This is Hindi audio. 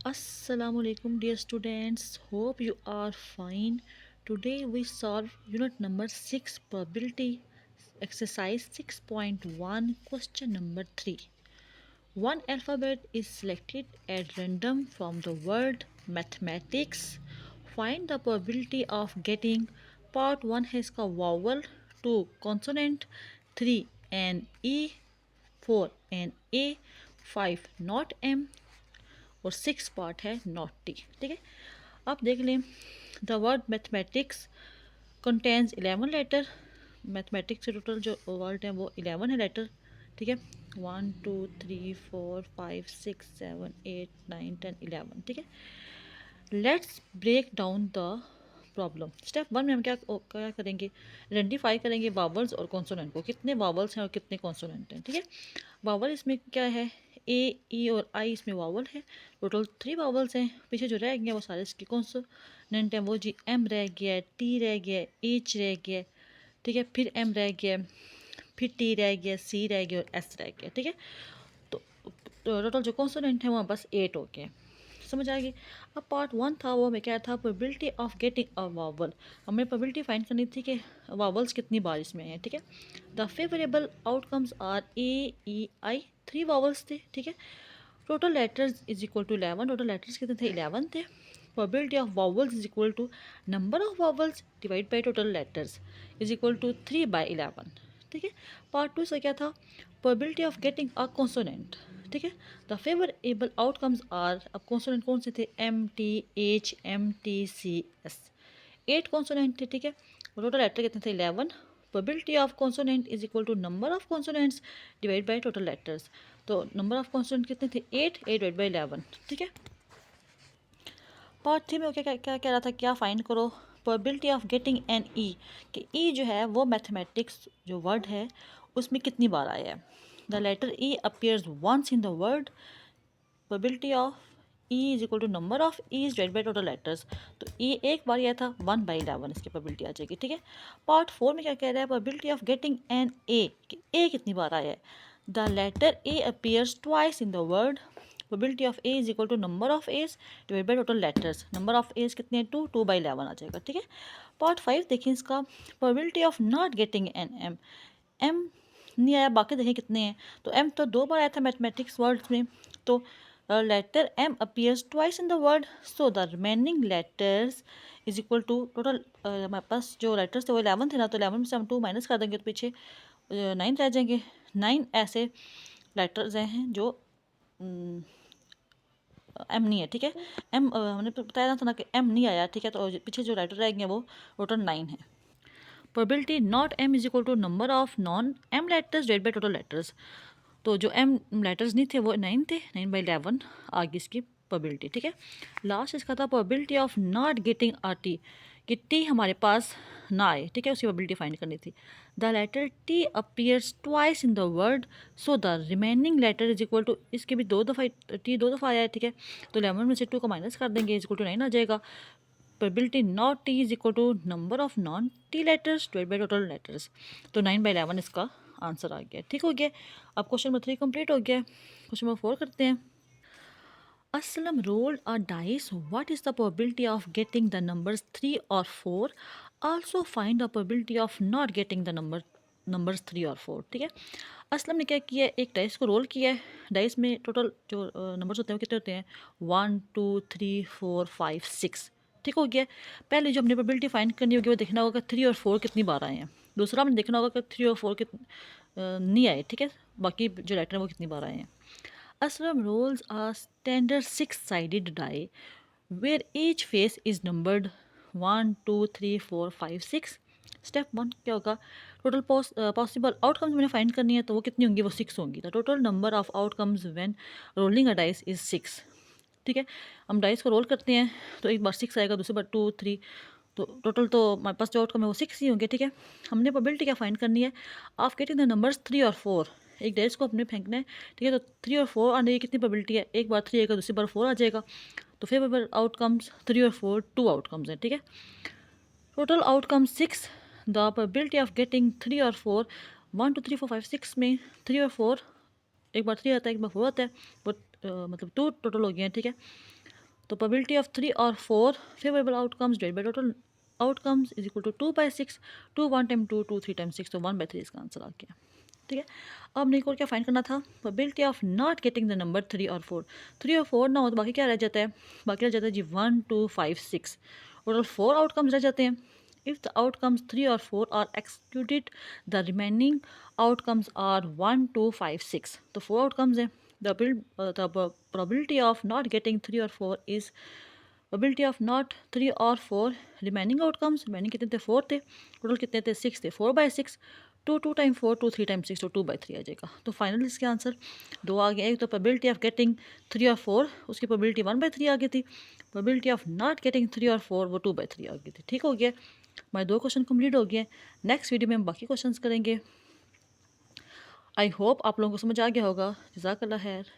Assalamualaikum dear students, hope you are fine. Today we solve unit number 6 probability exercise 6.1 question number 3. One alphabet is selected at random from the word mathematics. Find the probability of getting part 1 है इसका vowel, 2 consonant, 3 an E, 4 an A, 5 not M और 6 पार्ट है नॉट टी। ठीक है, आप देख लें the word mathematics contains 11 letter. Mathematics के टोटल जो वर्ड हैं वो 11 है लेटर। ठीक है, 1 2 3 4 5 6 7 8 9 10 11। ठीक है, let's break down the problem. Step 1 में हम क्या करेंगे, आइडेंटिफाई करेंगे वावल्स और कॉन्सोनेंट को, कितने वावल्स हैं और कितने कॉन्सोनेंट हैं। ठीक है, वावल इसमें क्या है, ए ई और आई इसमें वावल है। टोटल 3 वावल्स हैं। पीछे जो रह गए वो सारे इसके कॉन्सोनेंट हैं। वो जी एम रह गया, टी रह गया, एच रह गया, ठीक है, फिर एम रह गया, फिर टी रह गया, सी रह गया और एस रह गया। ठीक है, तो टोटल जो कॉन्सोनेंट है वहाँ बस 8 हो गए। समझ आ गई। अब पार्ट 1 था वो में क्या था, probability of getting a vowel. हमें प्रोबेबिलिटी फाइंड करनी थी कि वावल्स कितनी बार इसमें हैं। ठीक है, the favourable outcomes are A E I, 3 vowels थे। ठीक है, total letters is equal to 11। Total letters कितने थे, 11 थे। Probability of vowels is equal to number of vowels divide by total letters is equal to 3/11। ठीक है, पार्ट 2 से क्या था, probability of getting a consonant. ठीक है, द फेवरेबल आउटकम्स आर, अब कॉन्सोनेंट कौन से थे, M T H M T C S, 8 consonant थे। ठीक है, और टोटल लेटर कितने थे, 11। Probability of consonant is equal to number of consonants divide by total letters. तो नंबर ऑफ कॉन्सोनेंट कितने थे, 8 डिवाइड बाई 11। ठीक है, पार्ट 3 में क्या क्या क्या कह रहा था, क्या फाइंड करो probability of getting an E, कि ई जो है वो मैथमेटिक्स जो वर्ड है उसमें कितनी बार आया है। The letter E appears once in the word, probability of E is equal to number of E is divide by total letters. तो ई एक बार आया था, 1/11 इसकी प्रोबेबिलिटी आ जाएगी। ठीक है, पार्ट 4 में क्या कह रहा है, probability of getting an A, कि ए कितनी बार आया है। The letter A appears twice in the word, probability of A is equal to number of A's divide by total letters. Number of A's कितने हैं, 2/11 आ जाएगा। ठीक है, पार्ट 5 देखिए इसका, probability of not getting an M, M नहीं आया, बाकी देखें कितने हैं। तो एम तो 2 बार आया था मैथमेटिक्स वर्ड्स में, तो letter M appears twice in the word, so the remaining letters is equal to total, हमारे पास जो लेटर्स थे वो 11 थे ना, तो 11 में से हम 2 माइनस कर देंगे तो पीछे 9 रह जाएंगे। 9 ऐसे लेटर्स हैं जो एम नहीं है। ठीक है, एम हमने बताया था ना कि एम नहीं आया। ठीक है, तो पीछे जो लेटर रह गए वो टोटल 9 है। Probability not M is equal to number of non M letters divide by total letters. तो जो एम लेटर्स नहीं थे वो 9 थे, 9/11 आगे इसकी प्रोबेबिलिटी। ठीक है, लास्ट इसका था probability of not getting a T, कि टी हमारे पास ना आए। ठीक है, उसकी प्रोबेबिलिटी फाइंड करनी थी। The letter T appears twice in the word, so the remaining letter is equal to, इसके भी 2 दफ़ा टी 2 दफ़ा आया है। ठीक है, तो 11 में से 2 को माइनस कर देंगे, इज इक्वल टू 9 आ जाएगा। Probability not T is equal to number of non T letters divide by total letters. तो 9/11 इसका आंसर आ गया। ठीक हो गया, अब क्वेश्चन नंबर 3 कंप्लीट हो गया। क्वेश्चन नंबर 4 करते हैं। Aslam rolled a dice. What is the probability of getting the numbers 3 or 4? Also find the probability of not getting the numbers 3 और 4। ठीक है, असलम ने क्या किया है, एक डाइस को रोल किया है। डाइस में टोटल जो नंबर्स होते हैं वो कितने होते हैं, 1 2 3 4 5 6। ठीक हो गया, पहले जो हमने प्रोबेबिलिटी फाइंड करनी होगी वो देखना होगा 3 और 4 कितनी बार आए हैं। दूसरा हमने देखना होगा कि 3 और 4 नहीं आए। ठीक है, बाकी जो लेटर हैं वो कितनी बार आए हैं। Aslam rolls a standard 6-sided die where each face is numbered 1 2 3 4 5 6। Step 1 क्या होगा, टोटल पॉसिबल आउटकम्स मैंने फाइंड करनी है, तो वो कितनी होंगी, वो 6 होंगी। The total number of outcomes when rolling a dice is 6। ठीक है, हम डाइस को रोल करते हैं तो एक बार 6 आएगा, दूसरी बार 2 3, तो टोटल तो हमारे पास जो आउटकम है वो 6 ही होंगे। ठीक है, हमने प्रोबेबिलिटी क्या फाइंड करनी है, ऑफ गेटिंग द नंबर्स 3 और 4। एक डाइस को अपने फेंकना है। ठीक है, तो 3 और 4 आने की कितनी प्रोबेबिलिटी है, एक बार 3 आएगा, दूसरी बार 4 आ जाएगा। तो फेवरेबल आउटकम्स 3 और 4, 2 आउटकम्स हैं। ठीक है, total outcome 6। The probability of getting 3 और 4, 1 2 3 4 5 6 में 3 और 4, एक बार 3 आता है, एक बार 4 आता है, बट मतलब 2 टोटल हो गए हैं। ठीक है, तो प्रोबेबिलिटी ऑफ 3 और 4 favourable outcomes divide by total outcomes is equal to 2/6, 2 1 time 2, 2 3 time 6, तो 1/3 इसका आंसर आ गया। ठीक है, अब मेरे को क्या फाइंड करना था, probability of not getting the number 3 और 4। 3 और 4 ना हो तो बाकी क्या रह जाता है, बाकी रह जाता है जी 1 2 5 6, टोटल 4 आउटकम्स रह जाते हैं। इफ़ द आउटकम्स 3 और 4 are excluded, the remaining outcomes are 1 2 5 6, तो 4 आउटकम्स हैं। The probability of not getting 3 or 4 is probability of not 3 or 4 remaining outcomes, remaining कितने थे 4 थे, टोटल कितने थे 6 थे, 4/6, 2 2 टाइम 4, 2 3 टाइम 6, तो 2/3 आ जाएगा। तो फाइनल इसके आंसर दो आ गया। एक तो प्रोबेबिलिटी ऑफ गेटिंग 3 और 4, उसकी प्रोबेबिलिटी 1/3 आ गई थी। प्रोबेबिलिटी ऑफ नॉट गेटिंग 3 और 4 वो 2/3 आ गई थी। ठीक हो गया, हमारे 2 क्वेश्चन कंप्लीट हो गए। नेक्स्ट वीडियो में हम बाकी क्वेश्चन करेंगे। आई होप आप लोगों को समझ आ गया होगा। जज़ाकल्लाह खैर।